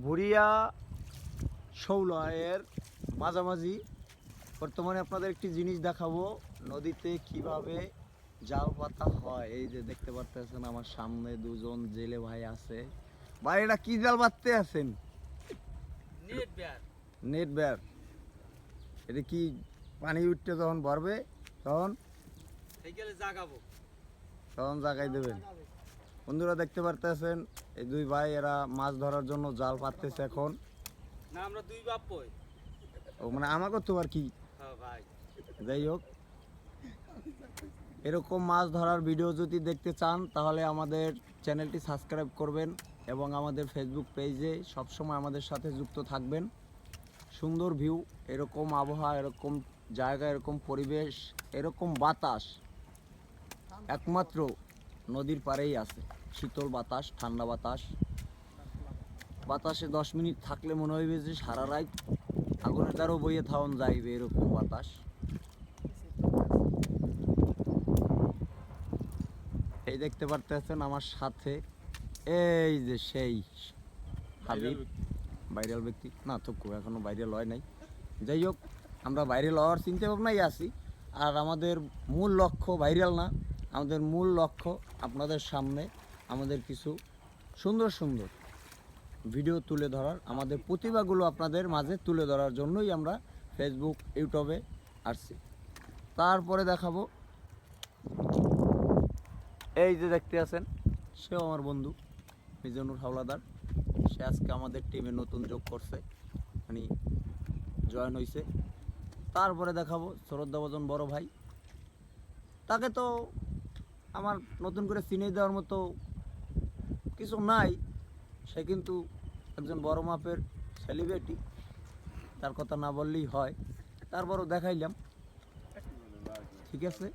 ভুরিয়া শৌলয়ের মাঝামাঝি বর্তমানে আপনাদের একটি জিনিস দেখাবো, নদীতে কিভাবে জাল পাতা হয়। এই যে দেখতে পারতেছেন আমার সামনে দুজন জেলে ভাই আছে। ভাই এটা কি জাল পাততে আছেন? নেট বেয়ার। এটা কি পানি উঠতে যখন ভরবে তখন তখন জাগাই দেবেন। বন্ধুরা দেখতে পারতেছেন এই দুই ভাই এরা মাছ ধরার জন্য জাল পাততেছে এখন। না আমরা দুই বাপ কই। ও মানে আমাকে তো আর কি। হ্যাঁ ভাই। যাই হোক, এরকম মাছ ধরার ভিডিও যদি দেখতে চান তাহলে আমাদের চ্যানেলটি সাবস্ক্রাইব করবেন এবং আমাদের ফেসবুক পেজে সবসময় আমাদের সাথে যুক্ত থাকবেন। সুন্দর ভিউ, এরকম আবহাওয়া, এরকম জায়গা, এরকম পরিবেশ, এরকম বাতাস একমাত্র নদীর পাড়েই আছে। শীতল বাতাস, ঠান্ডা বাতাস, বাতাসে 10 মিনিট থাকলে মনে হইবে যে সারা রাত আগুনের দ্বারাও বইয়ে থাউন যাইবে, এরকম বাতাস। এই দেখতে পারতেছেন আমার সাথে এই যে সেই হাবিব, ভাইরাল ব্যক্তি না তো এখনো ভাইরাল হয় নাই। যাই হোক, আমরা ভাইরাল হওয়ার চিন্তা ভাবনাই আছি। আর আমাদের মূল লক্ষ্য ভাইরাল না, আমাদের মূল লক্ষ্য আপনাদের সামনে আমাদের কিছু সুন্দর সুন্দর ভিডিও তুলে ধরার, আমাদের প্রতিভাগুলো আপনাদের মাঝে তুলে ধরার জন্যই আমরা ফেসবুক, ইউটিউবে আসছি। তারপরে দেখাবো এই যে দেখতে আছেন, সেও আমার বন্ধু মিজানুর হাওলাদার। সে আজকে আমাদের টিমে নতুন যোগ করছে, মানে জয়েন হয়েছে। তারপরে দেখাবো শ্রদ্ধাভাজন বড় ভাই, তাকে তো আমার নতুন করে চিনে দেওয়ার মতো কিছু নাই, সে কিন্তু একজন বড় মাপের সেলিব্রিটি, তার কথা না বললেই হয়। তারপরও দেখাইলাম, ঠিক আছে।